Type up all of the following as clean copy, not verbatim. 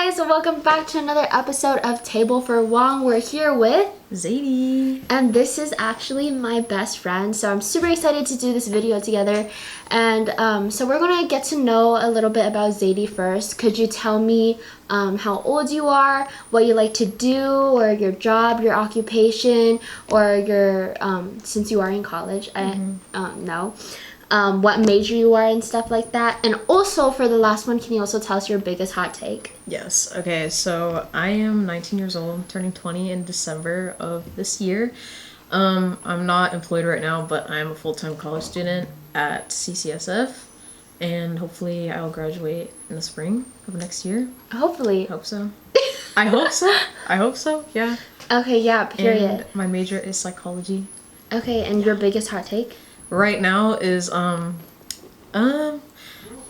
guys, welcome back to another episode of Table For Wong. We're here with Zadie. And this is actually my best friend, so I'm super excited to do this video together. And so we're gonna get to know a little bit about Zadie first. Could you tell me how old you are, what you like to do, or your job, your occupation, or your since you are in college, I know. What major you are and stuff like that. And also for the last one, can you also tell us your biggest hot take? Yes. Okay, so I am 19 years old, turning 20 in December of this year. I'm not employed right now, but I'm a full-time college student at CCSF, and hopefully I'll graduate in the spring of next year. Hopefully. Hope so. I hope so. I hope so, yeah. Okay, yeah, period. And my major is psychology. Okay, and your biggest hot take? Right now is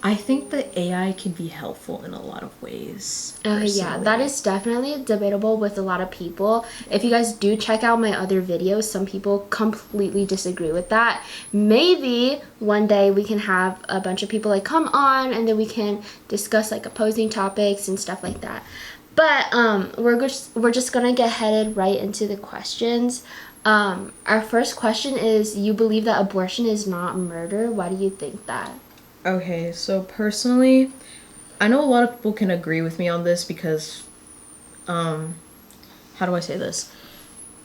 I think that AI can be helpful in a lot of ways. Okay, yeah, that is definitely debatable with a lot of people. If you guys do check out my other videos, some people completely disagree with that. Maybe one day we can have a bunch of people like come on and then we can discuss like opposing topics and stuff like that. But we're just gonna get headed right into the questions. Our first question is, you believe that abortion is not murder. Why do you think that? Okay, so personally, I know a lot of people can agree with me on this because, how do I say this?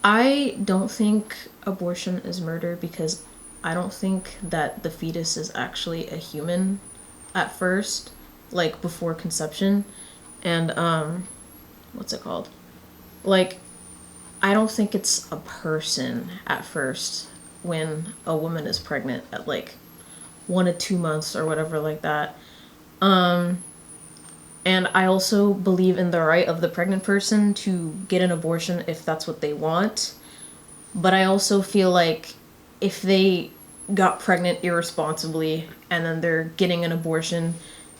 I don't think abortion is murder because I don't think that the fetus is actually a human at first, like before conception. And, what's it called? Like, I don't think it's a person at first when a woman is pregnant at like 1 to 2 months or whatever like that. And I also believe in the right of the pregnant person to get an abortion if that's what they want. But I also feel like if they got pregnant irresponsibly and then they're getting an abortion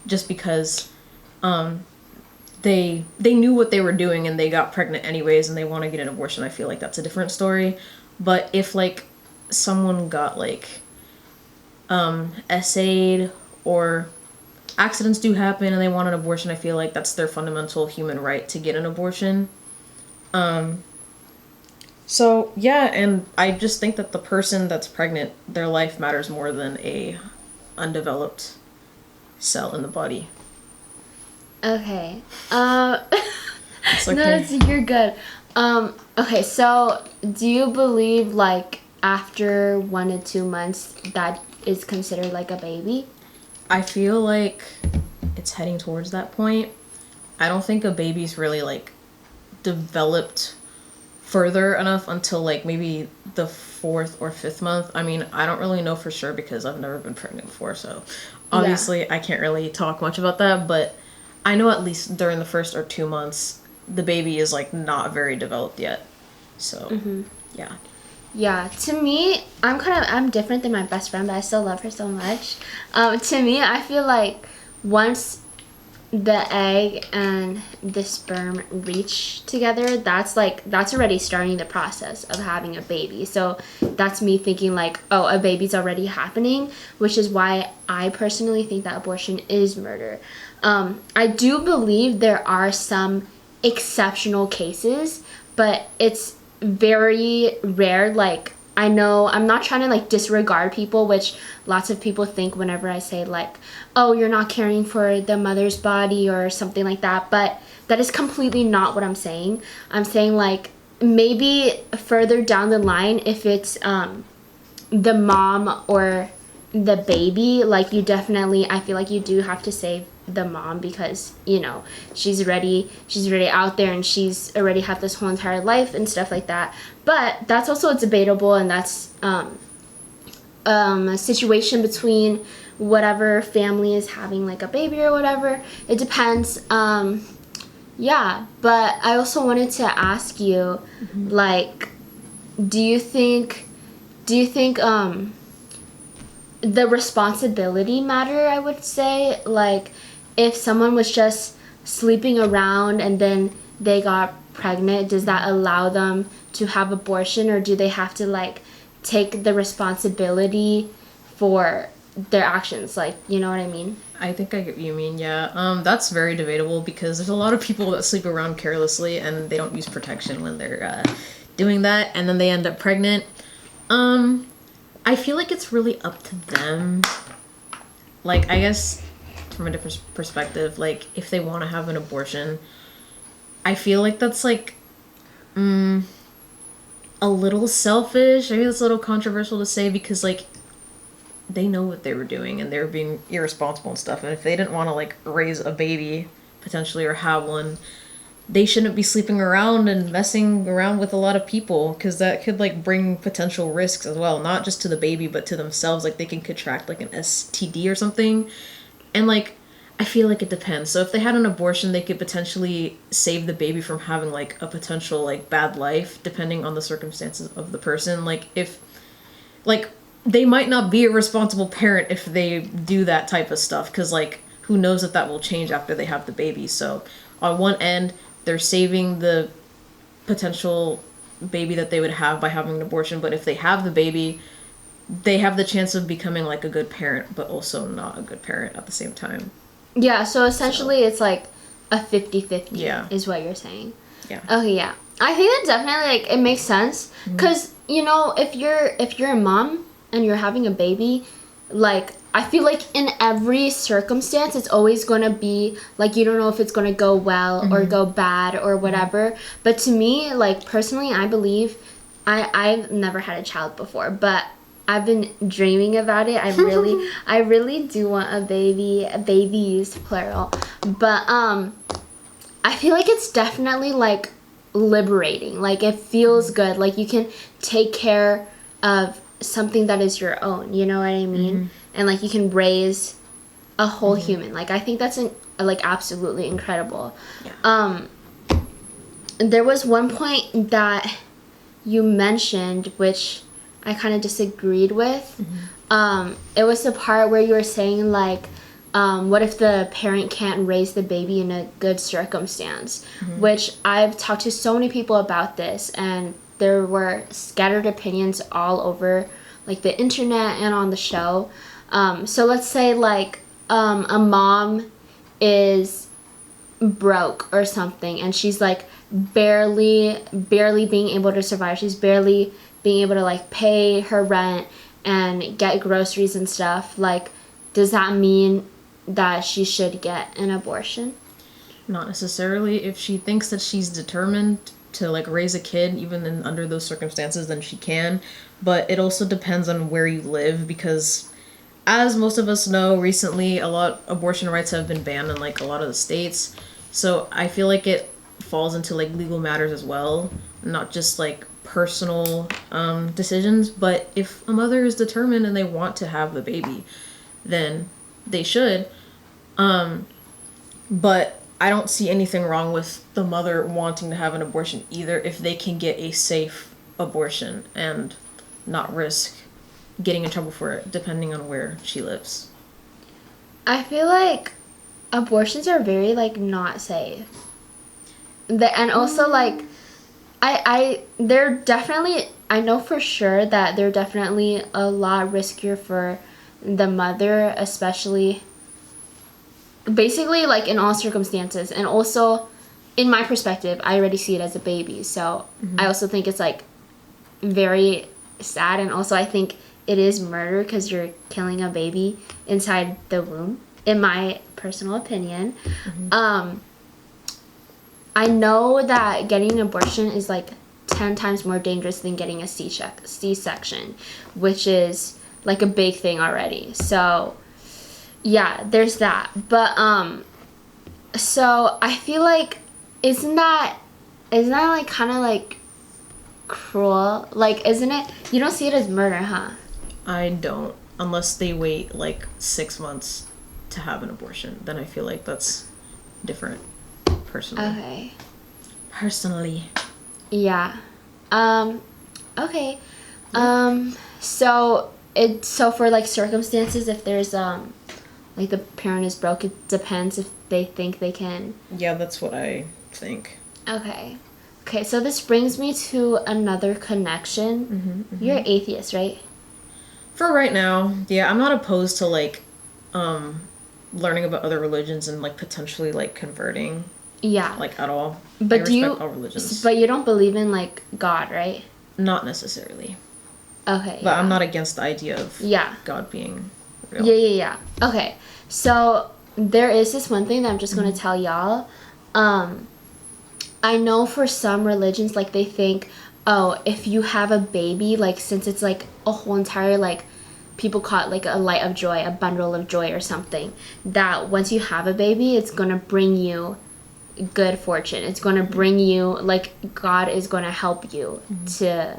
just because they knew what they were doing and they got pregnant anyways and they want to get an abortion, I feel like that's a different story. But if like someone got like essayed or accidents do happen and they want an abortion, I feel like that's their fundamental human right to get an abortion. So yeah, and I just think that the person that's pregnant, their life matters more than a undeveloped cell in the body. Okay. It's okay. No, you're good. Okay, so do you believe like after 1 to 2 months that is considered like a baby? I feel like it's heading towards that point. I don't think a baby's really like developed further enough until like maybe the 4th or 5th month. I mean, I don't really know for sure because I've never been pregnant before, so obviously I can't really talk much about that, but I know at least during the 1st or 2 months the baby is like not very developed yet. So yeah. Yeah, to me, I'm different than my best friend, but I still love her so much. To me, I feel like once the egg and the sperm reach together, that's already starting the process of having a baby. So that's me thinking like, oh, a baby's already happening, which is why I personally think that abortion is murder. I do believe there are some exceptional cases, but it's very rare. Like, I know I'm not trying to like disregard people, which lots of people think whenever I say like, oh, you're not caring for the mother's body or something like that, but that is completely not what I'm saying. I'm saying like maybe further down the line, if it's the mom or the baby, like you definitely, I feel like you do have to save the mom because, you know, she's already out there and she's already had this whole entire life and stuff like that. But that's also debatable, and that's a situation between whatever family is having like a baby or whatever. It depends. Yeah, but I also wanted to ask you, like, do you think the responsibility matter? I would say, like, if someone was just sleeping around and then they got pregnant, does that allow them to have abortion, or do they have to like take the responsibility for their actions? Like, you know what I mean? I think I get what you mean, yeah. That's very debatable because there's a lot of people that sleep around carelessly and they don't use protection when they're doing that, and then they end up pregnant. I feel like it's really up to them. Like, I guess from a different perspective, like, if they want to have an abortion, I feel like that's, like, a little selfish. I mean, it's a little controversial to say because, like, they know what they were doing and they were being irresponsible and stuff. And if they didn't want to, like, raise a baby, potentially, or have one, they shouldn't be sleeping around and messing around with a lot of people because that could, like, bring potential risks as well. Not just to the baby, but to themselves. Like, they can contract, like, an STD or something. And, like, I feel like it depends. So if they had an abortion, they could potentially save the baby from having, like, a potential, like, bad life, depending on the circumstances of the person. Like, if, like, they might not be a responsible parent if they do that type of stuff, because, like, who knows if that will change after they have the baby. So on one end, they're saving the potential baby that they would have by having an abortion, but if they have the baby, they have the chance of becoming, like, a good parent, but also not a good parent at the same time. Yeah, so essentially it's like a 50-50 Yeah. is what you're saying. Yeah. Okay, yeah. I think that definitely, like, it makes sense. Because, you know, if you're a mom and you're having a baby, like, I feel like in every circumstance, it's always going to be, like, you don't know if it's going to go well or go bad or whatever. But to me, like, personally, I believe, I've never had a child before, but I've been dreaming about it. I really do want a baby, babies, plural. But, I feel like it's definitely, like, liberating. Like, it feels good. Like, you can take care of something that is your own, you know what I mean? And, like, you can raise a whole human. Like, I think that's like absolutely incredible. Yeah. There was one point that you mentioned which I kind of disagreed with. It was the part where you were saying, like, what if the parent can't raise the baby in a good circumstance? Which I've talked to so many people about this, and there were scattered opinions all over, like, the internet and on the show. So let's say, like, a mom is broke or something, and she's, like, barely being able to survive. She's barely being able to, like, pay her rent and get groceries and stuff. Like, does that mean that she should get an abortion? Not necessarily. If she thinks that she's determined to, like, raise a kid, even under those circumstances, then she can. But it also depends on where you live, because as most of us know, recently abortion rights have been banned in, like, a lot of the states. So I feel like it falls into, like, legal matters as well, not just, like, personal decisions. But if a mother is determined and they want to have the baby, then they should. But I don't see anything wrong with the mother wanting to have an abortion either, if they can get a safe abortion and not risk getting in trouble for it, depending on where she lives. I feel like abortions are very, like, not safe. And also, like, they're definitely, I know for sure that they're definitely a lot riskier for the mother, especially, basically, like, in all circumstances. And also, in my perspective, I already see it as a baby. So I also think it's, like, very sad. And also, I think it is murder because you're killing a baby inside the womb, in my personal opinion. I know that getting an abortion is, like, 10 times more dangerous than getting a C-section, which is, like, a big thing already. So yeah, there's that. But so I feel like, isn't that like kind of, like, cruel? Like, isn't it, you don't see it as murder, huh? I don't, unless they wait, like, 6 months to have an abortion. Then I feel like that's different, personally. Okay. Personally. Yeah. Okay. So for, like, circumstances, if there's like, the parent is broke, it depends if they think they can. Yeah, that's what I think. Okay. Okay, so this brings me to another connection. You're atheist, right? For right now, yeah, I'm not opposed to, like, learning about other religions and like potentially like converting Yeah. like at all. But I do you respect all religions. but you don't believe in like God, right? Not necessarily. Okay. But yeah. I'm not against the idea of Yeah. God being real. Yeah. Okay. So there is this one thing that I'm just going to tell y'all. I know for some religions, like they think, oh, if you have a baby, like since it's like a whole entire like people call it like a light of joy, a bundle of joy or something, that once you have a baby, it's going to bring you good fortune. It's going to bring you like God is going to help you to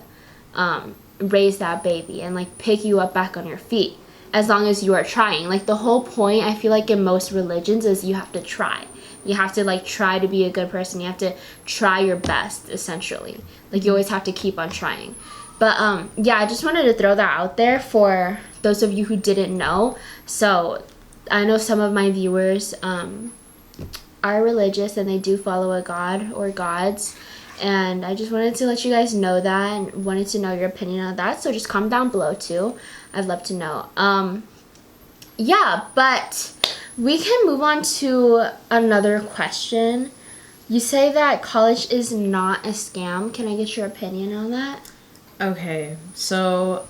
raise that baby and like pick you up back on your feet as long as you are trying. Like the whole point I feel like in most religions is you have to try. You have to like try to be a good person. You have to try your best essentially. Like you always have to keep on trying. But yeah, I just wanted to throw that out there for those of you who didn't know. So I know some of my viewers are religious and they do follow a god or gods, and I just wanted to let you guys know that and wanted to know your opinion on that. So just comment down below too. I'd love to know. Yeah, but we can move on to another question. You say that college is not a scam. Can I get your opinion on that? Okay, so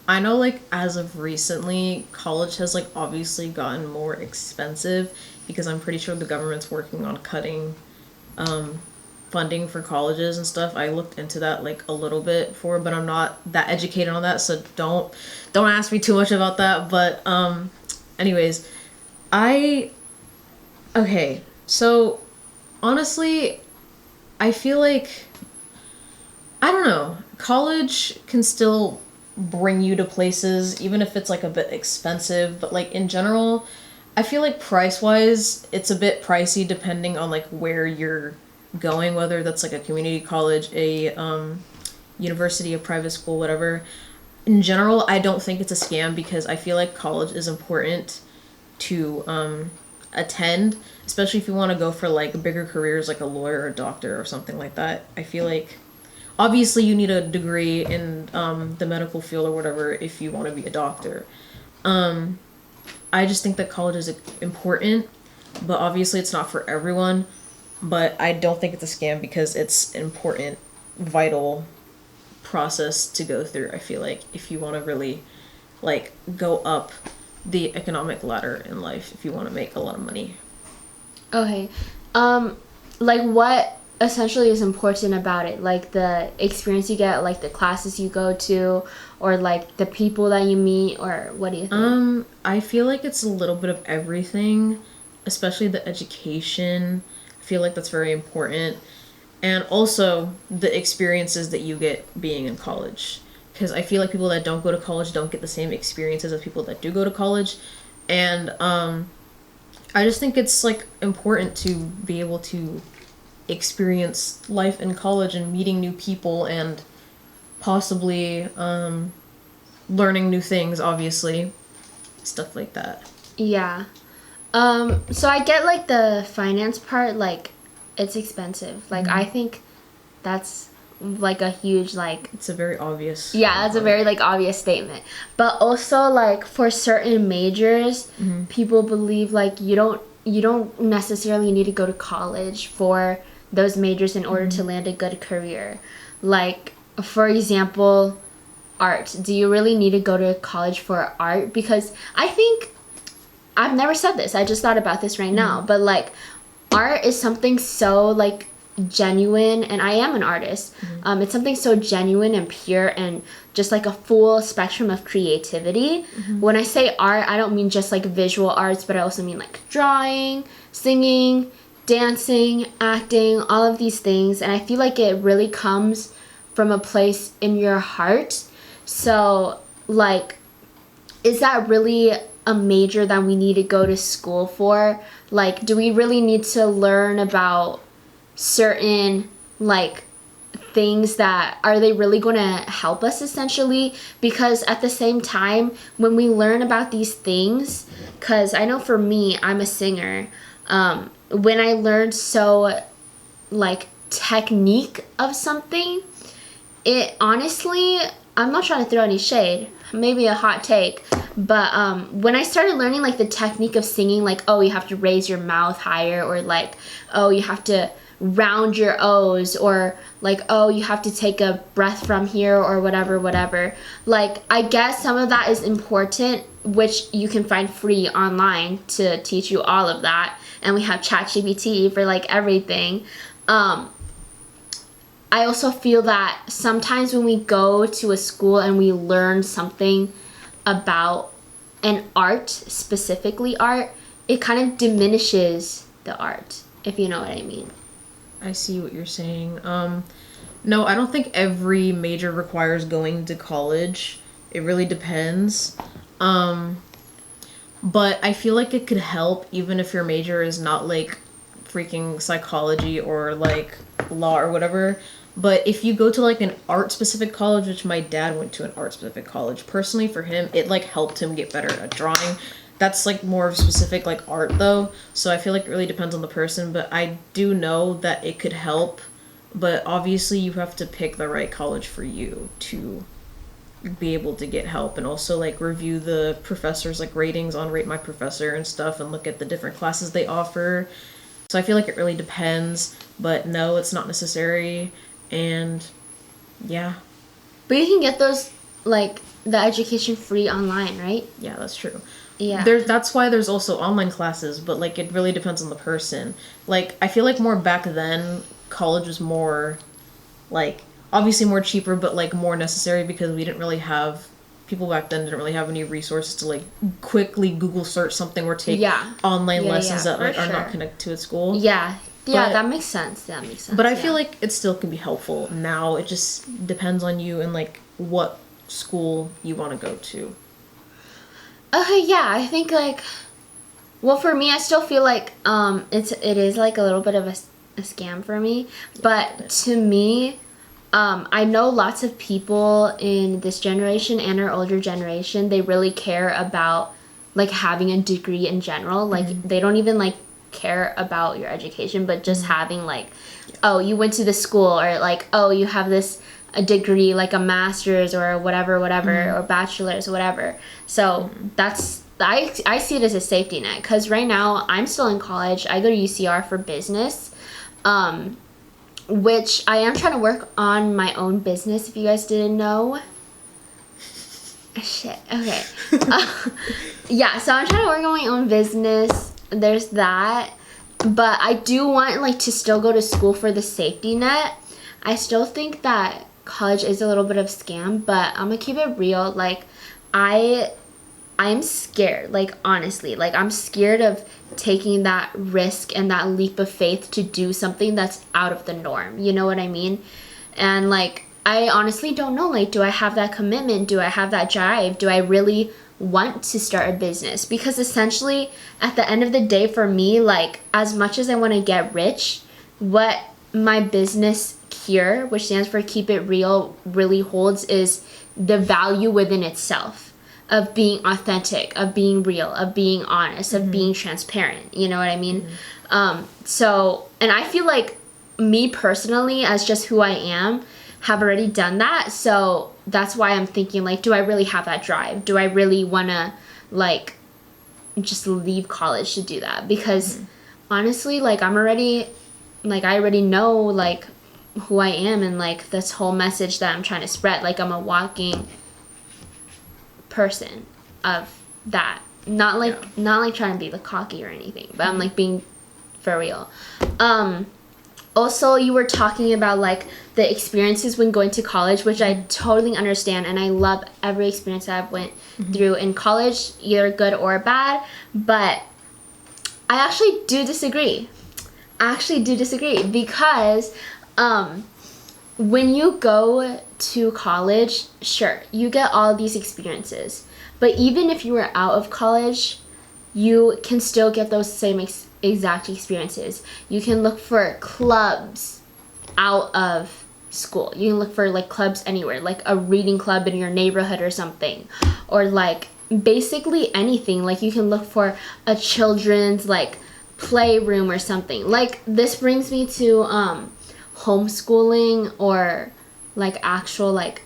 I know like as of recently, college has like obviously gotten more expensive because I'm pretty sure the government's working on cutting funding for colleges and stuff. I looked into that like a little bit before, but I'm not that educated on that, so don't ask me too much about that. But anyways, okay, so honestly, I feel like I don't know. College can still bring you to places, even if it's like a bit expensive, but like in general, I feel like price-wise, it's a bit pricey depending on like where you're going, whether that's like a community college, a university, a private school, whatever. In general, I don't think it's a scam because I feel like college is important to attend, especially if you want to go for like bigger careers like a lawyer or a doctor or something like that. I feel like obviously you need a degree in the medical field or whatever if you want to be a doctor. I just think that college is important, but obviously it's not for everyone. But I don't think it's a scam because it's an important, vital process to go through. I feel like if you want to really like go up the economic ladder in life, if you want to make a lot of money. Okay. Like what essentially is important about it? Like the experience you get, like the classes you go to, or like the people that you meet, or what do you think? I feel like it's a little bit of everything, especially the education. I feel like that's very important. And also the experiences that you get being in college. Because I feel like people that don't go to college don't get the same experiences as people that do go to college. And I just think it's like important to be able to experience life in college and meeting new people and possibly learning new things, obviously. Stuff like that. Yeah. So I get like the finance part, like it's expensive. Like I think that's like a huge like It's a very obvious. yeah, that's a very like obvious statement. But also like for certain majors, people believe like you don't necessarily need to go to college for those majors in order to land a good career. Like for example, art. Do you really need to go to college for art? Because I think I've never said this. I just thought about this right now. But like art is something so like genuine, and I am an artist. It's something so genuine and pure and just like a full spectrum of creativity. When I say art, I don't mean just like visual arts, but I also mean like drawing, singing, dancing, acting, all of these things. And I feel like it really comes from a place in your heart. So like, is that really a major that we need to go to school for? Like, do we really need to learn about certain like things that are they really going to help us essentially? Because at the same time, when we learn about these things, because I know for me, I'm a singer, when I learned so like technique of something, it honestly, I'm not trying to throw any shade, maybe a hot take, But when I started learning like the technique of singing, like, oh, you have to raise your mouth higher, or like, oh, you have to round your O's, or like, oh, you have to take a breath from here, or whatever. Like, I guess some of that is important, which you can find free online to teach you all of that. And we have ChatGPT for like everything. I also feel that sometimes when we go to a school and we learn something about an art, specifically art, it kind of diminishes the art, if you know what I mean. I see what you're saying. No, I don't think every major requires going to college. It really depends. But I feel like it could help even if your major is not like freaking psychology or like law or whatever. But if you go to like an art specific college, which my dad went to an art specific college, personally for him, it like helped him get better at drawing. That's like more of specific like art though. So I feel like it really depends on the person, but I do know that it could help. But obviously you have to pick the right college for you to be able to get help, and also like review the professors like ratings on Rate My Professor and stuff, and look at the different classes they offer. So I feel like it really depends, but no, it's not necessary. And yeah. But you can get those, like, the education free online, right? Yeah, that's true. Yeah. That's why there's also online classes, but like it really depends on the person. Like I feel like more back then college was more like obviously more cheaper, but like more necessary because we didn't really have people back then didn't really have any resources to like quickly Google search something or take online lessons that like are not connected to a school. Yeah, that makes sense. But I feel like it still can be helpful now. It just depends on you and like what school you want to go to. Okay, yeah, I think like, well, for me, I still feel like it is like a little bit of a scam for me, but to me, I know lots of people in this generation and our older generation, they really care about like having a degree in general. Like they don't even like care about your education, but just having like, oh, you went to the school, or like, oh, you have this a degree, like a master's or whatever, or bachelor's, whatever. So that's, I see it as a safety net, because right now I'm still in college. I go to UCR for business, which I am trying to work on my own business, if you guys didn't know. Shit, okay. Yeah, so I'm trying to work on my own business. There's that. But I do want like to still go to school for the safety net. I still think that college is a little bit of scam, but I'm gonna keep it real. Like I'm scared, like honestly, like I'm scared of taking that risk and that leap of faith to do something that's out of the norm. You know what I mean? And like I honestly don't know, like, do I have that commitment? Do I have that drive? Do I really want to start a business? Because essentially at the end of the day for me, like as much as I want to get rich, what my business here, which stands for Keep It Real, really holds is the value within itself of being authentic, of being real, of being honest, of being transparent. You know what I mean? So, and I feel like me personally, as just who I am, have already done that. So that's why I'm thinking, like, do I really have that drive? Do I really want to, like, just leave college to do that? Because honestly, like, I already know, like, who I am, and, like, this whole message that I'm trying to spread. Like, I'm a walking person of that. Not like trying to be the cocky or anything, but I'm, like, being for real. Also, you were talking about, like, the experiences when going to college, which I totally understand, and I love every experience that I've went through in college, either good or bad, but I actually do disagree. Because when you go to college, sure, you get all these experiences, but even if you were out of college, you can still get those same exact experiences. You can look for clubs out of school. You can look for like clubs anywhere, like a reading club in your neighborhood or something, or like basically anything. Like you can look for a children's like playroom or something. Like this brings me to homeschooling, or like actual like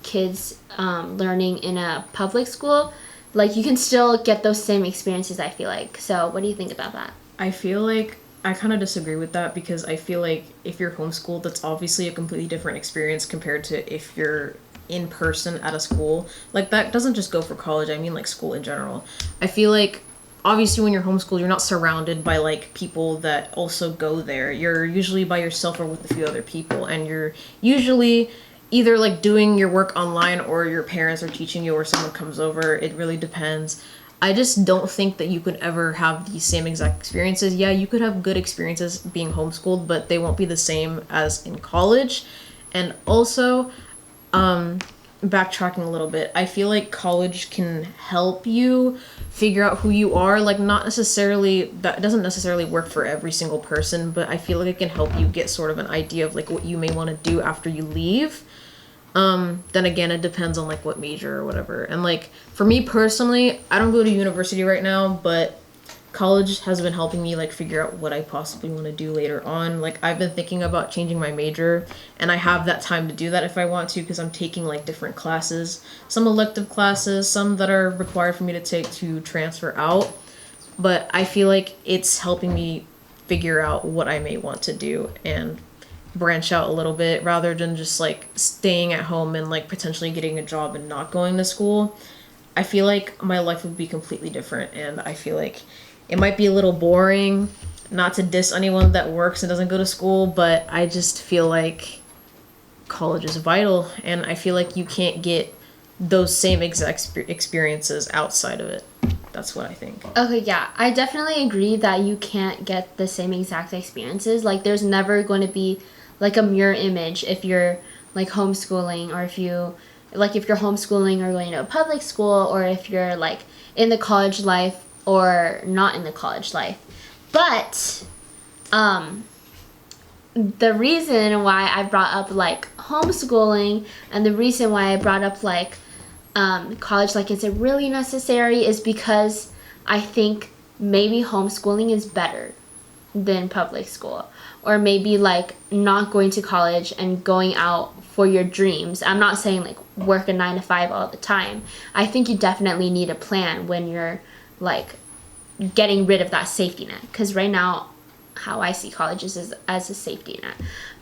kids learning in a public school. like you can still get those same experiences, I feel like. So what do you think about that? I feel like I kind of disagree with that because I feel like if you're homeschooled, that's obviously a completely different experience compared to if you're in person at a school. Like that doesn't just go for college, I mean like school in general. I feel like obviously when you're homeschooled, you're not surrounded by like people that also go there. You're usually by yourself or with a few other people, and you're usually either like doing your work online or your parents are teaching you or someone comes over. It really depends. I just don't think that you could ever have the same exact experiences. Yeah, you could have good experiences being homeschooled, but they won't be the same as in college. And also, backtracking a little bit, I feel like college can help you figure out who you are. Like, not necessarily, that doesn't necessarily work for every single person, but I feel like it can help you get sort of an idea of like what you may want to do after you leave. Then again, it depends on like what major or whatever. And like for me personally, I don't go to university right now, but college has been helping me like figure out what I possibly want to do later on. Like I've been thinking about changing my major, and I have that time to do that if I want to, because I'm taking like different classes, some elective classes, some that are required for me to take to transfer out. But I feel like it's helping me figure out what I may want to do and branch out a little bit rather than just like staying at home and like potentially getting a job and not going to school. I feel like my life would be completely different, and I feel like it might be a little boring, not to diss anyone that works and doesn't go to school, but I just feel like college is vital, and I feel like you can't get those same exact experiences outside of it. That's what I think. Okay, yeah, I definitely agree that you can't get the same exact experiences. Like there's never going to be like a mirror image if you're like homeschooling, or if you're homeschooling or going to a public school, or if you're like in the college life or not in the college life. But the reason why I brought up like homeschooling, and the reason why I brought up like college, like is it really necessary, is because I think maybe homeschooling is better than public school. Or maybe like not going to college and going out for your dreams. I'm not saying like work a 9 to 5 all the time. I think you definitely need a plan when you're like getting rid of that safety net, because right now how I see colleges is as a safety net.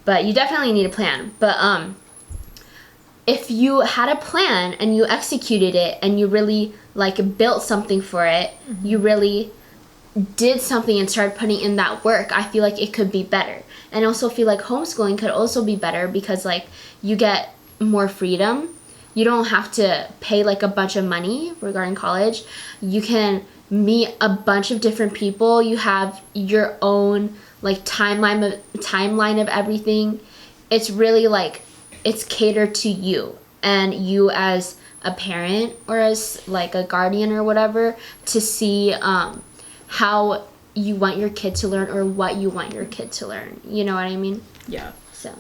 But you definitely need a plan. But if you had a plan and you executed it and you really like built something for it, you really did something and started putting in that work, I feel like it could be better. And I also feel like homeschooling could also be better because like you get more freedom. You don't have to pay like a bunch of money regarding college. You can meet a bunch of different people. You have your own like timeline of everything. It's really like it's catered to you and you as a parent or as like a guardian or whatever, to see how you want your kid to learn or what you want your kid to learn. You know what I mean? Yeah. So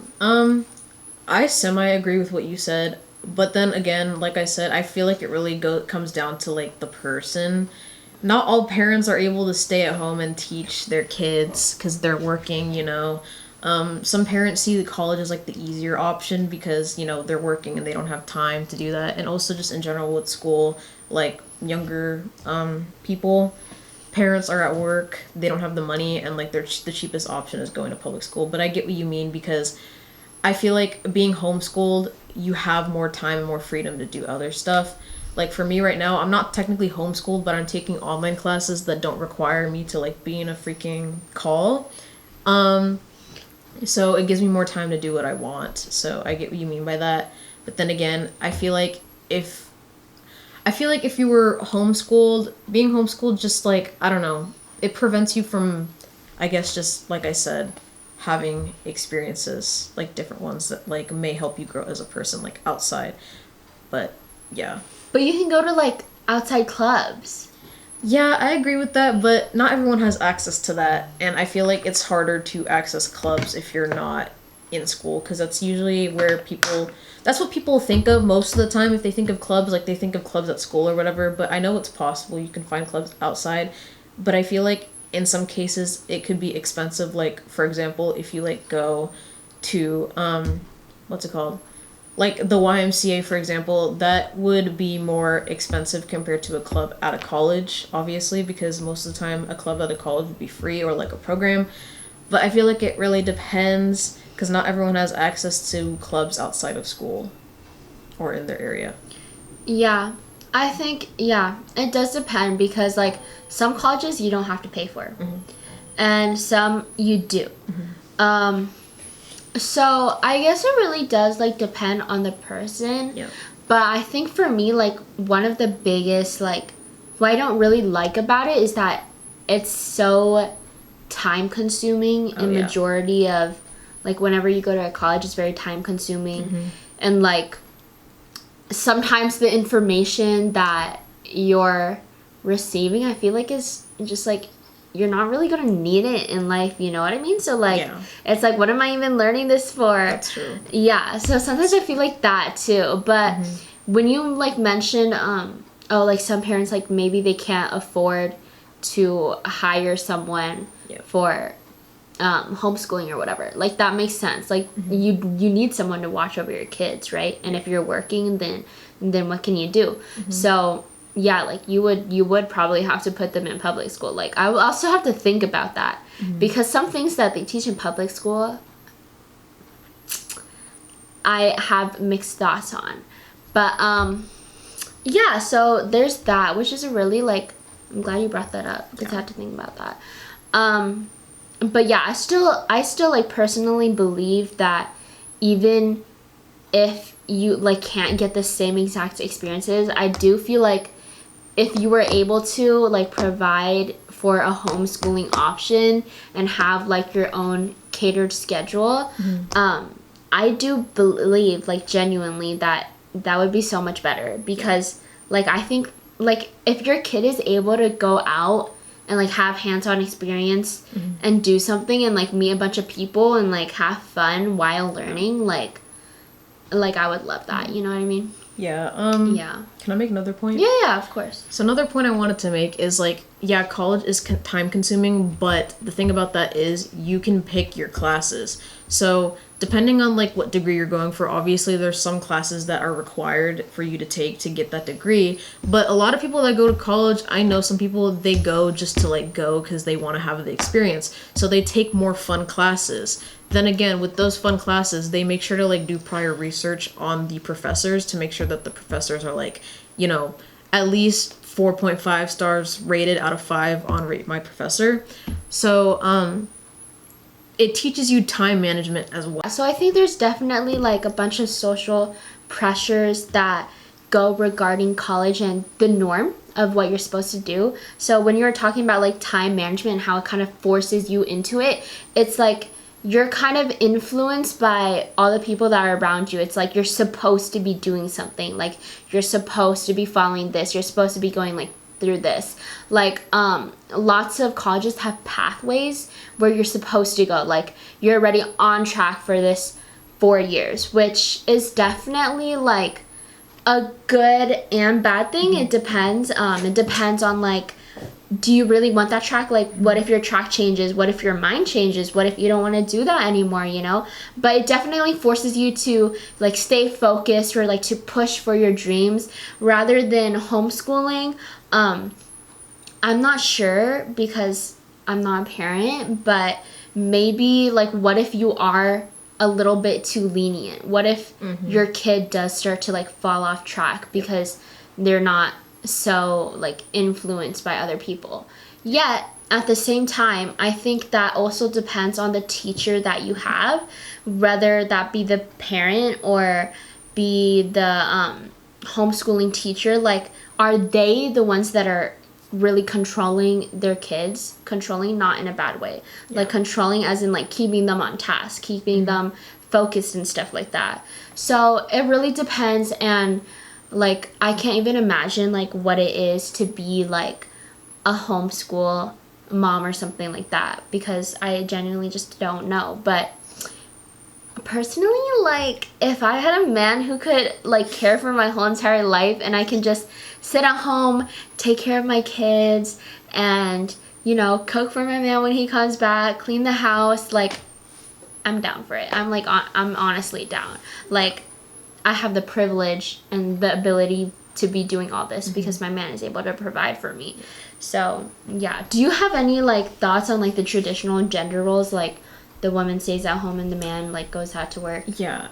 I semi agree with what you said, but then again, like I said, I feel like it really comes down to like the person. Not all parents are able to stay at home and teach their kids because they're working, you know. Some parents see the college as like the easier option because, you know, they're working and they don't have time to do that. And also just in general with school, like younger people, parents are at work, they don't have the money, and like the cheapest option is going to public school. But I get what you mean, because I feel like being homeschooled, you have more time and more freedom to do other stuff. Like for me right now, I'm not technically homeschooled, but I'm taking online classes that don't require me to like be in a freaking call. So it gives me more time to do what I want. So I get what you mean by that. But then again, I feel like if you were homeschooled, being homeschooled just like, I don't know, it prevents you from, I guess, just like I said, having experiences, like different ones that like may help you grow as a person, like outside. But yeah. But you can go to like outside clubs. Yeah, I agree with that, but not everyone has access to that, and I feel like it's harder to access clubs if you're not in school, because that's usually where that's what people think of most of the time. If they think of clubs, like they think of clubs at school or whatever, but I know it's possible you can find clubs outside, but I feel like in some cases it could be expensive. Like for example, if you like go to what's it called, like the YMCA, for example, that would be more expensive compared to a club at a college, obviously, because most of the time a club at a college would be free or like a program. But I feel like it really depends because not everyone has access to clubs outside of school or in their area. Yeah, I think, yeah, it does depend because, like, some colleges you don't have to pay for, and some you do. So I guess it really does, like, depend on the person. Yeah. But I think for me, like, one of the biggest, like, what I don't really like about it is that it's so time consuming in yeah. majority of, like, whenever you go to a college, it's very time consuming. And, like, sometimes the information that you're receiving, I feel like is just, like, you're not really gonna need it in life, you know what I mean? So, like, it's like, what am I even learning this for? That's true. Yeah, so sometimes I feel like that too. But when you, like, mention, like, some parents, like, maybe they can't afford to hire someone for homeschooling or whatever, like, that makes sense. Like, you need someone to watch over your kids, right? And if you're working, then what can you do? So yeah, like, you would probably have to put them in public school. Like, I will also have to think about that because some things that they teach in public school I have mixed thoughts on. But yeah, so there's that, which is a really, like, I'm glad you brought that up because I had to think about that. But yeah, I still like, personally believe that even if you, like, can't get the same exact experiences, I do feel like if you were able to, like, provide for a homeschooling option and have, like, your own catered schedule, I do believe, like, genuinely that would be so much better because, like, I think, like, if your kid is able to go out and, like, have hands-on experience and do something and, like, meet a bunch of people and, like, have fun while learning, like I would love that, you know what I mean? Yeah. Yeah. Can I make another point? Yeah, of course. So another point I wanted to make is, like, yeah, college is time consuming, but the thing about that is you can pick your classes. So depending on, like, what degree you're going for, obviously there's some classes that are required for you to take to get that degree. But a lot of people that go to college, I know some people, they go just to, like, go because they want to have the experience. So they take more fun classes. Then again, with those fun classes, they make sure to, like, do prior research on the professors to make sure that the professors are, like, you know, at least 4.5 stars rated out of 5 on Rate My Professor. So, it teaches you time management as well. So I think there's definitely, like, a bunch of social pressures that go regarding college and the norm of what you're supposed to do. So when you're talking about, like, time management and how it kind of forces you into it, it's like you're kind of influenced by all the people that are around you. It's like you're supposed to be doing something. Like, you're supposed to be following this. You're supposed to be going, like, through this. Like, lots of colleges have pathways where you're supposed to go. Like, you're already on track for this 4 years, which is definitely, like, a good and bad thing. It depends. It depends on, like, do you really want that track? Like, what if your track changes? What if your mind changes? What if you don't want to do that anymore, you know? But it definitely forces you to, like, stay focused or, like, to push for your dreams rather than homeschooling. I'm not sure because I'm not a parent, but maybe, like, what if you are a little bit too lenient? What if your kid does start to, like, fall off track because they're not so, like, influenced by other people? Yet at the same time, I think that also depends on the teacher that you have, whether that be the parent or be the homeschooling teacher. Like, are they the ones that are really controlling their kids? Controlling not in a bad way, like, controlling as in, like, keeping them on task, keeping them focused and stuff like that. So it really depends. And, like, I can't even imagine, like, what it is to be, like, a homeschool mom or something like that because I genuinely just don't know. But personally, like, if I had a man who could, like, care for my whole entire life and I can just sit at home, take care of my kids, and, you know, cook for my man when he comes back, clean the house, like, I'm down for it. I'm, like, I'm honestly down. Like, I have the privilege and the ability to be doing all this because my man is able to provide for me. So yeah, do you have any like thoughts on like the traditional gender roles, like the woman stays at home and the man like goes out to work? Yeah.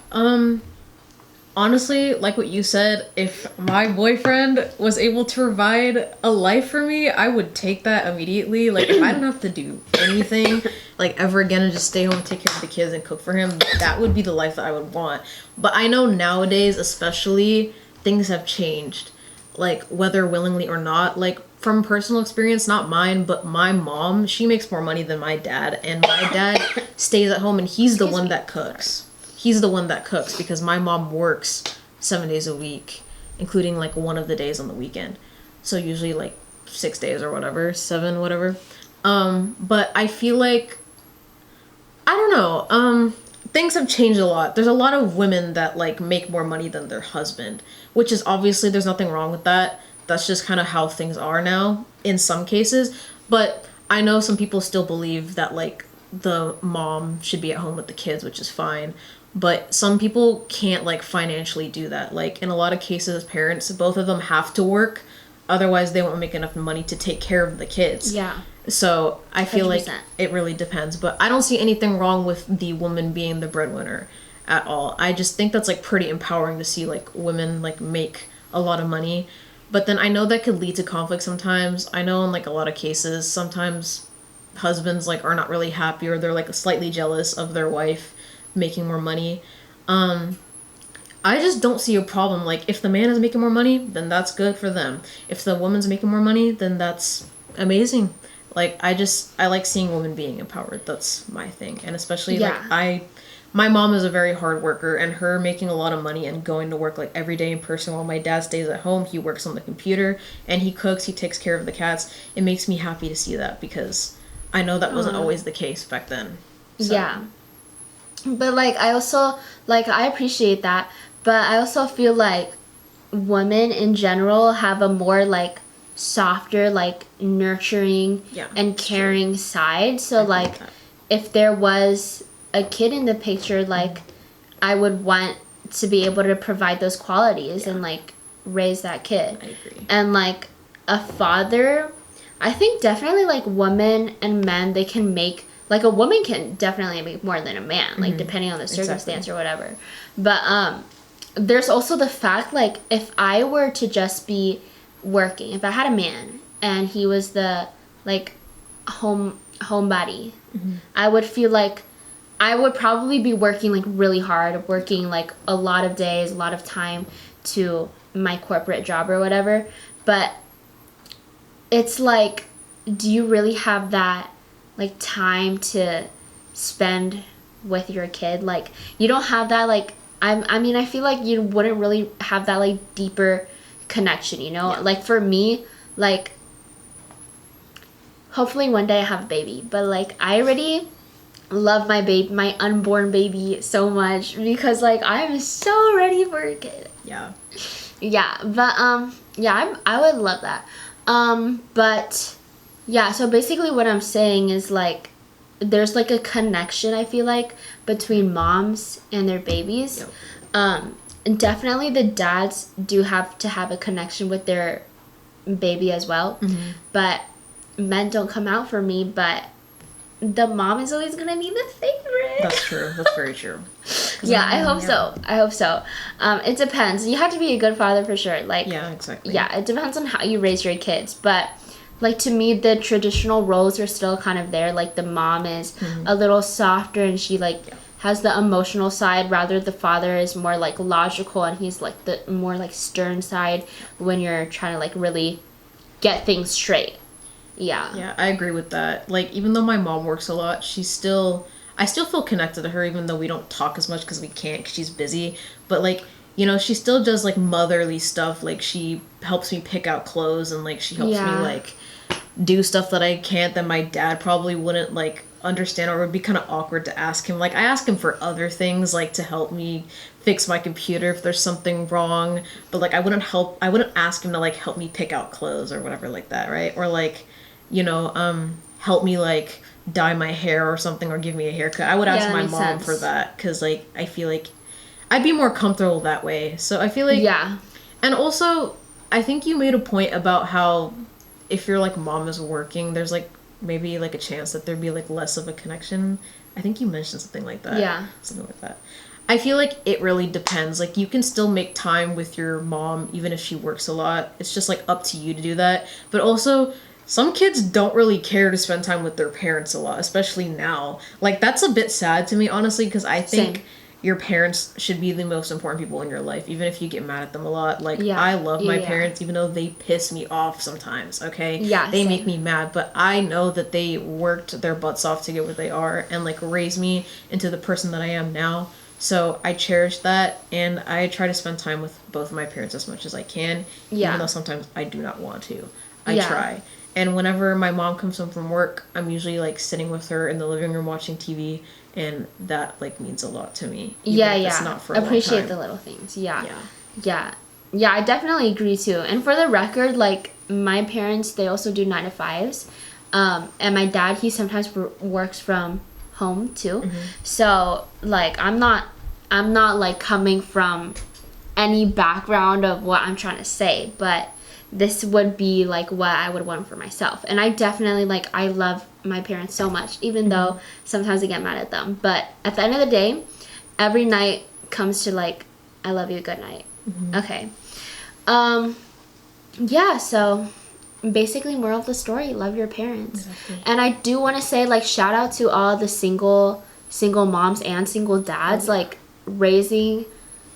Honestly, like what you said, if my boyfriend was able to provide a life for me, I would take that immediately. Like, if I don't have to do anything, like, ever again and just stay home and take care of the kids and cook for him, that would be the life that I would want. But I know nowadays, especially, things have changed. Like, whether willingly or not. Like, from personal experience, not mine, but my mom, she makes more money than my dad. And my dad stays at home and he's the one that cooks. He's the one that cooks because my mom works 7 days a week, including like one of the days on the weekend. So usually like 6 days or whatever, 7, whatever. But I feel like, I don't know, things have changed a lot. There's a lot of women that like make more money than their husband, which is obviously there's nothing wrong with that. That's just kind of how things are now in some cases. But I know some people still believe that like the mom should be at home with the kids, which is fine. But some people can't like financially do that. Like in a lot of cases, parents, both of them have to work. Otherwise, they won't make enough money to take care of the kids. Yeah. So I feel 100%. like it really depends. But I don't see anything wrong with the woman being the breadwinner at all. I just think that's like pretty empowering to see like women like make a lot of money. But then I know that could lead to conflict sometimes. I know in like a lot of cases, sometimes husbands like are not really happy or they're like slightly jealous of their wife making more money. I just don't see a problem. Like if the man is making more money, then that's good for them. If the woman's making more money, then that's amazing. Like I like seeing women being empowered. That's my thing. And especially like my mom is a very hard worker, and her making a lot of money and going to work like every day in person while my dad stays at home. He works on the computer and he cooks, he takes care of the cats. It makes me happy to see that because I know that wasn't always the case back then. So. Yeah. But like I also like I appreciate that, but I also feel like women in general have a more like softer, like nurturing and caring side. So like if there was a kid in the picture, like I would want to be able to provide those qualities and like raise that kid. I agree. And like a father, I think definitely like women and men, they can make like a woman can definitely make more than a man, like depending on the circumstance or whatever. But there's also the fact like if I were to just be working, if I had a man and he was the like homebody, I would feel like I would probably be working like really hard, working like a lot of days, a lot of time to my corporate job or whatever. But it's like, do you really have that like time to spend with your kid? Like you don't have that like I mean I feel like you wouldn't really have that like deeper connection, you know? Like for me, like hopefully one day I have a baby, but like I already love my baby, my unborn baby so much because like I'm so ready for a kid. But I would love that. But yeah, so basically what I'm saying is like there's like a connection I feel like between moms and their babies. And definitely the dads do have to have a connection with their baby as well. But men don't come out for me, but the mom is always gonna be the favorite. That's true. That's very true. Yeah, I hope so. I hope so. It depends. You have to be a good father for sure. Like exactly. Yeah, it depends on how you raise your kids. But like to me, the traditional roles are still kind of there. Like the mom is a little softer and she like has the emotional side. Rather, the father is more like logical and he's like the more like stern side when you're trying to like really get things straight. Yeah, I agree with that. Like, even though my mom works a lot, I still feel connected to her, even though we don't talk as much because we can't, because she's busy. But, like, you know, she still does, like, motherly stuff. Like, she helps me pick out clothes, and, like, she helps me, like, do stuff that I can't, that my dad probably wouldn't, like, understand, or it would be kind of awkward to ask him. Like, I ask him for other things, like, to help me fix my computer if there's something wrong. But, like, I wouldn't ask him to, like, help me pick out clothes or whatever like that, right? Or, like, you know, help me, like, dye my hair or something or give me a haircut. I would ask my mom for that because, like, I feel like I'd be more comfortable that way. So I feel like Yeah. And also, I think you made a point about how if your like mom is working, there's like maybe like a chance that there'd be like less of a connection. I think you mentioned something like that. Yeah. Something like that. I feel like it really depends. Like you can still make time with your mom even if she works a lot. It's just like up to you to do that. But also, some kids don't really care to spend time with their parents a lot, especially now. Like that's a bit sad to me, honestly, because I think Same. your parents should be the most important people in your life, even if you get mad at them a lot. Like Yeah. I love my Yeah. parents, even though they piss me off sometimes. Okay, Yeah, they same. make me mad, but I know that they worked their butts off to get where they are and like raise me into the person that I am now. So I cherish that, and I try to spend time with both of my parents as much as I can, Yeah. even though sometimes I do not want to. I Yeah. try. And whenever my mom comes home from work, I'm usually like sitting with her in the living room watching TV, and that like means a lot to me. Even Yeah, if yeah. it's not for a long Appreciate time. the little things. Yeah. Yeah. Yeah. Yeah, I definitely agree too. And for the record, like my parents, they also do 9 to 5s. And my dad, he sometimes works from home too. So like I'm not like coming from any background of what I'm trying to say, but this would be like what I would want for myself. And I definitely like I love my parents so much, even though sometimes I get mad at them. But at the end of the day, every night comes to like I love you, good night. Okay. Yeah, so basically moral of the story, love your parents. Exactly. And I do want to say like shout out to all the single moms and single dads like raising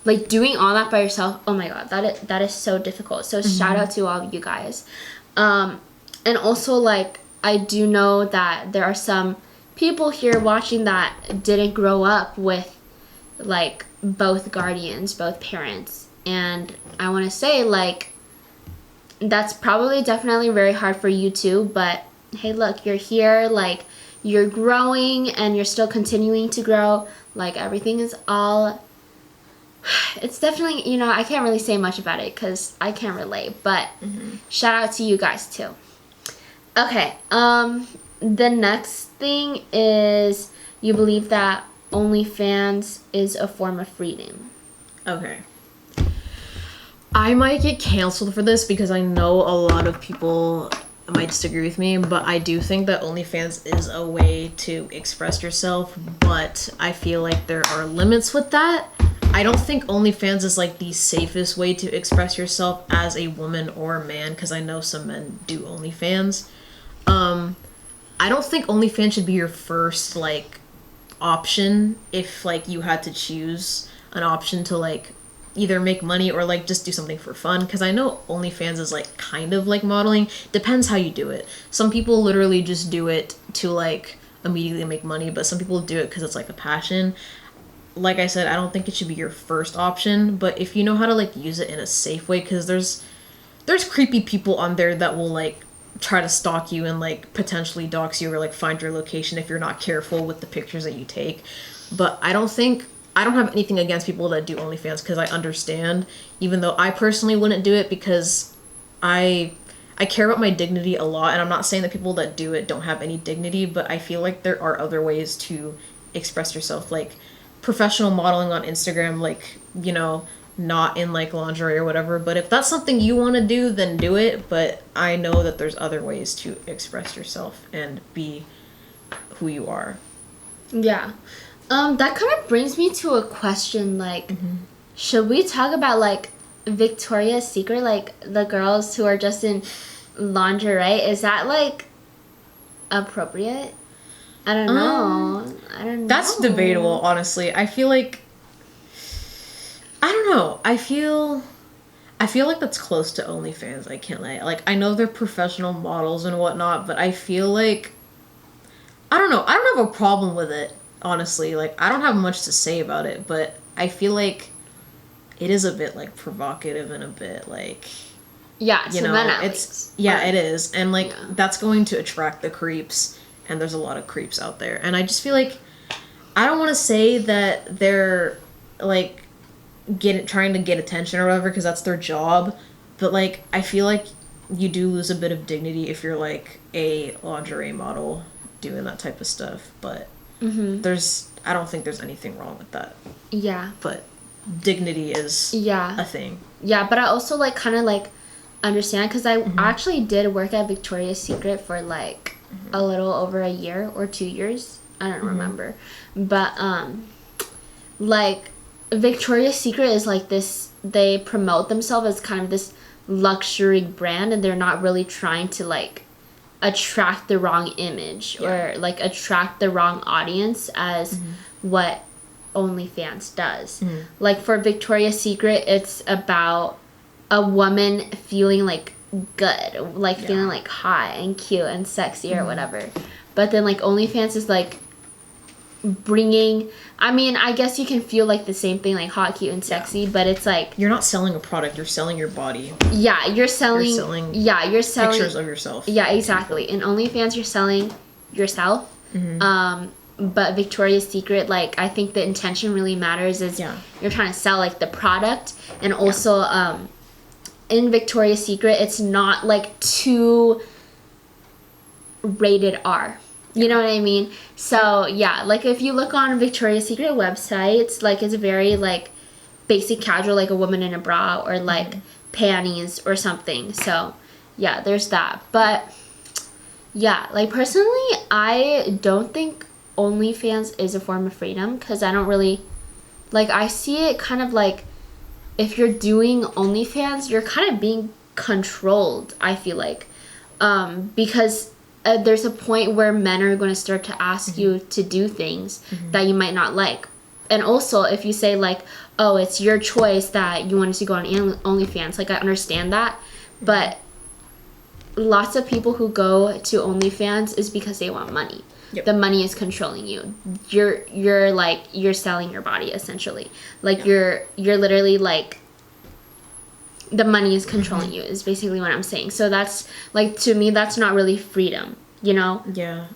like doing all that by yourself. Oh my god, that is so difficult. So shout out to all of you guys. And also like I do know that there are some people here watching that didn't grow up with like both guardians, both parents. And I want to say like that's probably definitely very hard for you too, but hey, look, you're here, like you're growing and you're still continuing to grow. Like everything is all it's definitely, you know, I can't really say much about it because I can't relate, but shout out to you guys too. Okay, the next thing is you believe that OnlyFans is a form of freedom. Okay. I might get canceled for this because I know a lot of people might disagree with me, but I do think that OnlyFans is a way to express yourself, but I feel like there are limits with that. I don't think OnlyFans is like the safest way to express yourself as a woman or a man, because I know some men do OnlyFans. I don't think OnlyFans should be your first like option if like you had to choose an option to like either make money or like just do something for fun, because I know OnlyFans is like kind of like modeling. Depends how you do it. Some people literally just do it to like immediately make money, but some people do it because it's like a passion. Like I said, I don't think it should be your first option, but if you know how to like use it in a safe way, because there's creepy people on there that will like try to stalk you and like potentially dox you or like find your location if you're not careful with the pictures that you take. But I don't have anything against people that do OnlyFans, because I understand, even though I personally wouldn't do it because I care about my dignity a lot, and I'm not saying that people that do it don't have any dignity, but I feel like there are other ways to express yourself, like professional modeling on Instagram, like, you know, not in like lingerie or whatever. But if that's something you want to do, then do it. But I know that there's other ways to express yourself and be who you are. Yeah. That kind of brings me to a question, like, should we talk about, like, Victoria's Secret, like, the girls who are just in lingerie? Is that, like, appropriate? I don't know. That's debatable, honestly. I feel like... I don't know. I feel like that's close to OnlyFans, I can't lie. Like, I know they're professional models and whatnot, but I feel like... I don't know. I don't have a problem with it. Honestly, like, I don't have much to say about it, but I feel like it is a bit like provocative and a bit like, yeah, you know, it's it is, and like that's going to attract the creeps, and there's a lot of creeps out there, and I just feel like I don't want to say that they're like trying to get attention or whatever, because that's their job, but like I feel like you do lose a bit of dignity if you're like a lingerie model doing that type of stuff, but I don't think there's anything wrong with that. Yeah. But dignity is a thing. Yeah, but I also like kind of like understand because I actually did work at Victoria's Secret for like a little over a year or 2 years. I don't remember. But like Victoria's Secret is like this, they promote themselves as kind of this luxury brand, and they're not really trying to like attract the wrong image or like attract the wrong audience as what OnlyFans does. Like for Victoria's Secret, it's about a woman feeling like good, like feeling like hot and cute and sexy or whatever. But then like OnlyFans is like bringing, I mean, I guess you can feel like the same thing, like hot, cute, and sexy, but it's like you're not selling a product, you're selling your body. Yeah, you're selling pictures of yourself. Yeah, exactly. In OnlyFans, you're selling yourself. But Victoria's Secret, like, I think the intention really matters is you're trying to sell like the product, and also in Victoria's Secret, it's not like too rated R. You know what I mean? So, yeah, like, if you look on Victoria's Secret websites, like, it's very, like, basic casual, like a woman in a bra or, like, panties or something. So, yeah, there's that. But, yeah, like, personally, I don't think OnlyFans is a form of freedom because I don't really, like, I see it kind of like if you're doing OnlyFans, you're kind of being controlled, I feel like. Because there's a point where men are going to start to ask you to do things that you might not like. And also, if you say, like, oh, it's your choice that you wanted to go on OnlyFans, like, I understand that. But lots of people who go to OnlyFans is because they want money. The money is controlling you. You're like, you're selling your body, essentially. Like, you're literally, like, the money is controlling you is basically what I'm saying. So that's, like, to me, that's not really freedom, you know? Yeah.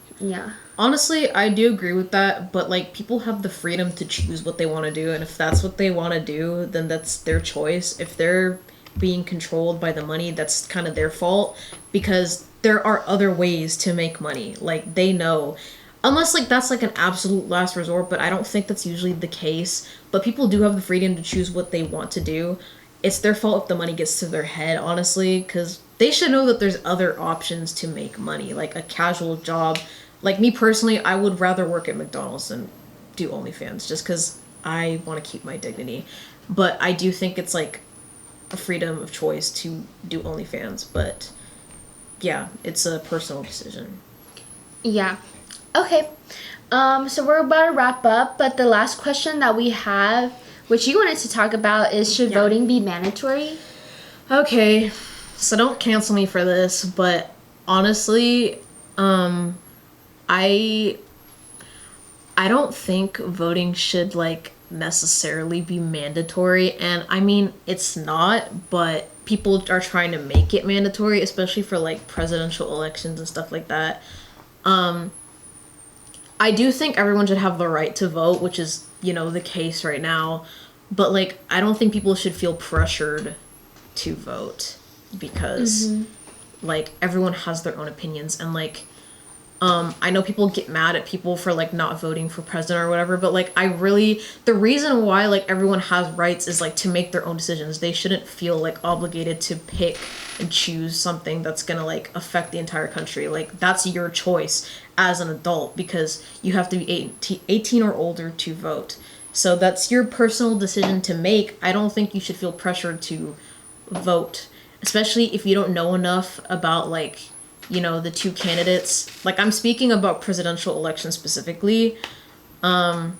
Honestly, I do agree with that, but, like, people have the freedom to choose what they want to do, and if that's what they want to do, then that's their choice. If they're being controlled by the money, that's kind of their fault, because there are other ways to make money. Like, they know. Unless, like, that's, like, an absolute last resort, but I don't think that's usually the case. But people do have the freedom to choose what they want to do. It's their fault if the money gets to their head, honestly, because they should know that there's other options to make money, like a casual job. Like, me personally, I would rather work at McDonald's than do OnlyFans, just because I want to keep my dignity. But I do think it's, like, a freedom of choice to do OnlyFans, but yeah, it's a personal decision. Yeah. Okay. So we're about to wrap up, but the last question that we have, which you wanted to talk about, is should voting be mandatory? Okay. So don't cancel me for this, but honestly, I don't think voting should, like, necessarily be mandatory, and I mean, it's not, but people are trying to make it mandatory, especially for, like, presidential elections and stuff like that. I do think everyone should have the right to vote, which is, you know, the case right now, but, like, I don't think people should feel pressured to vote, because like, everyone has their own opinions, and, like, I know people get mad at people for, like, not voting for president or whatever, but, like, the reason why, like, everyone has rights is, like, to make their own decisions. They shouldn't feel, like, obligated to pick and choose something that's gonna, like, affect the entire country. Like, that's your choice as an adult, because you have to be 18 or older to vote. So that's your personal decision to make. I don't think you should feel pressured to vote, especially if you don't know enough about, like, you know, the two candidates. Like, I'm speaking about presidential elections specifically. I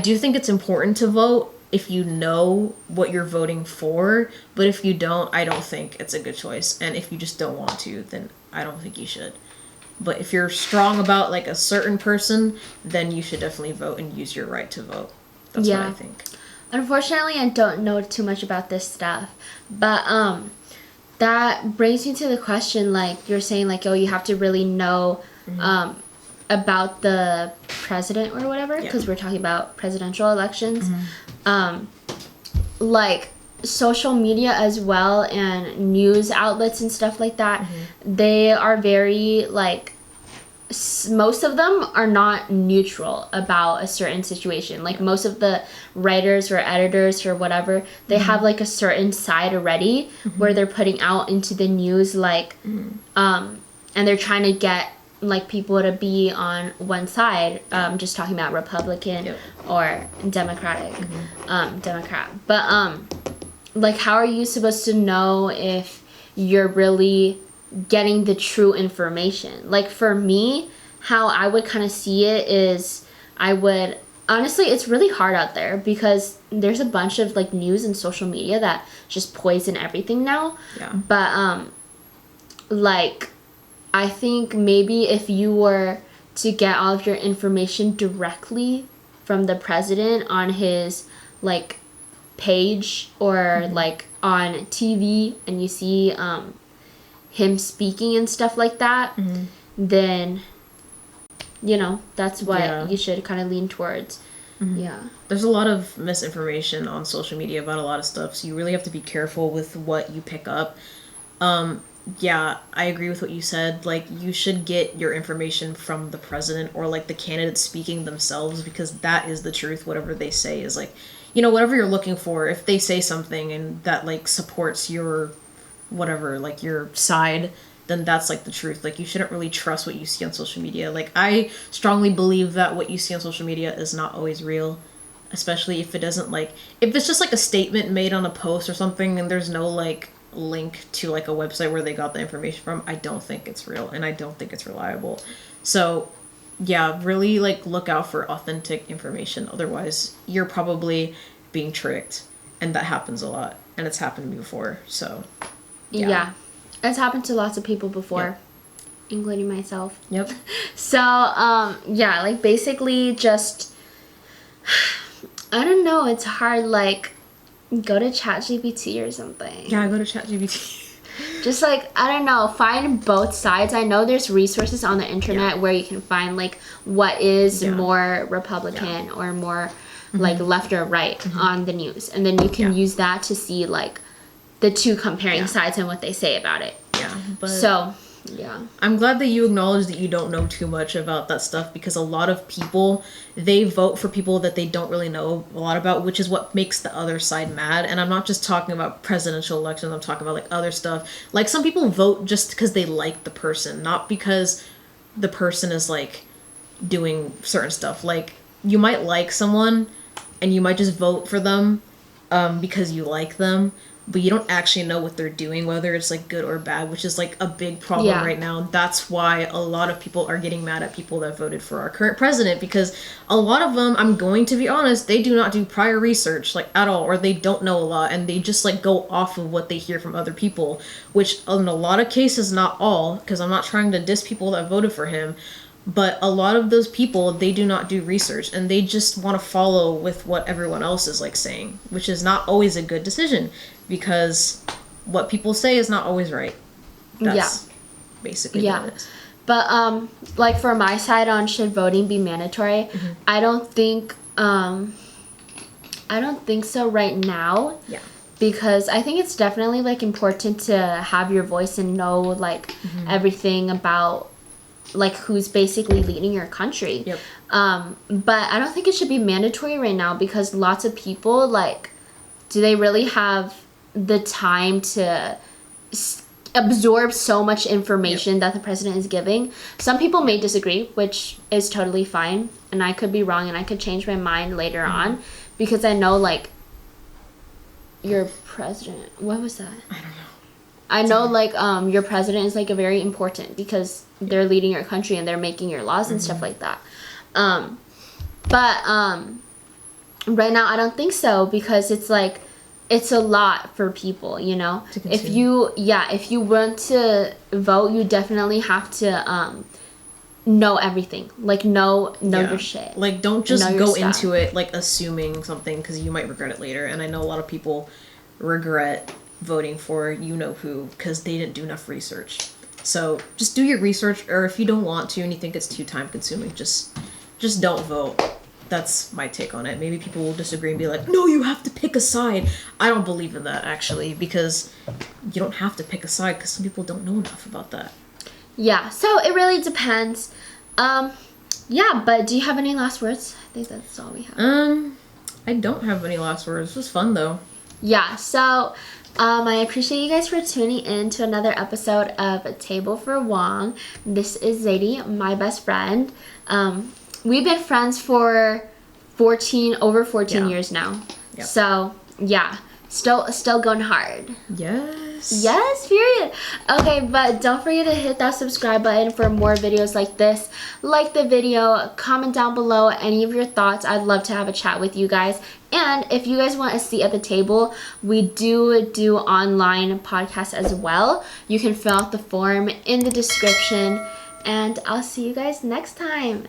do think it's important to vote if you know what you're voting for, but if you don't, I don't think it's a good choice. And if you just don't want to, then I don't think you should. But if you're strong about, like, a certain person, then you should definitely vote and use your right to vote. That's what I think. Unfortunately, I don't know too much about this stuff, but that brings me to the question, like, you're saying, like, oh, you have to really know about the president or whatever, because we're talking about presidential elections. Like, social media as well and news outlets and stuff like that, they are very, like, most of them are not neutral about a certain situation. Like most of the writers or editors or whatever, they have like a certain side already where they're putting out into the news, like and they're trying to get like people to be on one side, just talking about Republican or Democrat. But like, how are you supposed to know if you're really getting the true information? Like for me, how I would kind of see it is I would honestly, it's really hard out there because there's a bunch of like news and social media that just poison everything now. But like I think maybe if you were to get all of your information directly from the president on his like page or like on TV, and you see him speaking and stuff like that, then you know that's what you should kind of lean towards. There's a lot of misinformation on social media about a lot of stuff, so you really have to be careful with what you pick up. I agree with what you said. Like, you should get your information from the president or like the candidates speaking themselves, because that is the truth. Whatever they say is like, you know, whatever you're looking for, if they say something and that like supports your whatever, like your side, then that's like the truth. Like, you shouldn't really trust what you see on social media. Like, I strongly believe that what you see on social media is not always real, especially if it doesn't like, if it's just like a statement made on a post or something and there's no like link to like a website where they got the information from, I don't think it's real and I don't think it's reliable. So yeah, really like look out for authentic information. Otherwise you're probably being tricked, and that happens a lot, and it's happened to me before. So yeah, it's happened to lots of people before, including myself. So yeah, like basically just I don't know, it's hard. Like, go to ChatGPT or something. Yeah, go to ChatGPT. Just like, I don't know, find both sides. I know there's resources on the internet where you can find like what is more Republican or more like left or right on the news, and then you can use that to see like the two comparing sides and what they say about it. But so yeah, I'm glad that you acknowledge that you don't know too much about that stuff, because a lot of people, they vote for people that they don't really know a lot about, which is what makes the other side mad. And I'm not just talking about presidential elections, I'm talking about like other stuff. Like, some people vote just because they like the person, not because the person is like doing certain stuff. Like, you might like someone and you might just vote for them because you like them, but you don't actually know what they're doing, whether it's like good or bad, which is like a big problem right now. That's why a lot of people are getting mad at people that voted for our current president, because a lot of them, I'm going to be honest, they do not do prior research like at all, or they don't know a lot, and they just like go off of what they hear from other people, which in a lot of cases, not all, because I'm not trying to diss people that voted for him, but a lot of those people, they do not do research, and they just want to follow with what everyone else is like saying, which is not always a good decision, because what people say is not always right. That's basically what it is. But like for my side on should voting be mandatory, I don't think so right now. Because I think it's definitely like important to have your voice and know like everything about like who's basically leading your country. But I don't think it should be mandatory right now, because lots of people, like, do they really have the time to absorb so much information that the president is giving? Some people may disagree, which is totally fine, and I could be wrong and I could change my mind later on, because I know like your president, what was that? I don't know. I know like your president is like a very important, because they're leading your country and they're making your laws and stuff like that. But right now I don't think so, because it's like it's a lot for people, you know. If you want to vote, you definitely have to know everything, like know your shit. Like, don't just go into it like assuming something, because you might regret it later. And I know a lot of people regret voting for you know who because they didn't do enough research. So just do your research, or if you don't want to and you think it's too time consuming, just don't vote. That's my take on it. Maybe people will disagree and be like, no, you have to pick a side. I don't believe in that, actually, because you don't have to pick a side, because some people don't know enough about that. Yeah, so it really depends. Yeah, but do you have any last words? I think that's all we have. I don't have any last words. This was fun though. Yeah, so I appreciate you guys for tuning in to another episode of Table for Wong. This is Zadie, my best friend. We've been friends for over 14 years now. Yep. So yeah, still going hard. Yes, period. Okay, but don't forget to hit that subscribe button for more videos like this. Like the video, comment down below any of your thoughts. I'd love to have a chat with you guys. And if you guys want a seat at the table, we do online podcasts as well. You can fill out the form in the description. And I'll see you guys next time.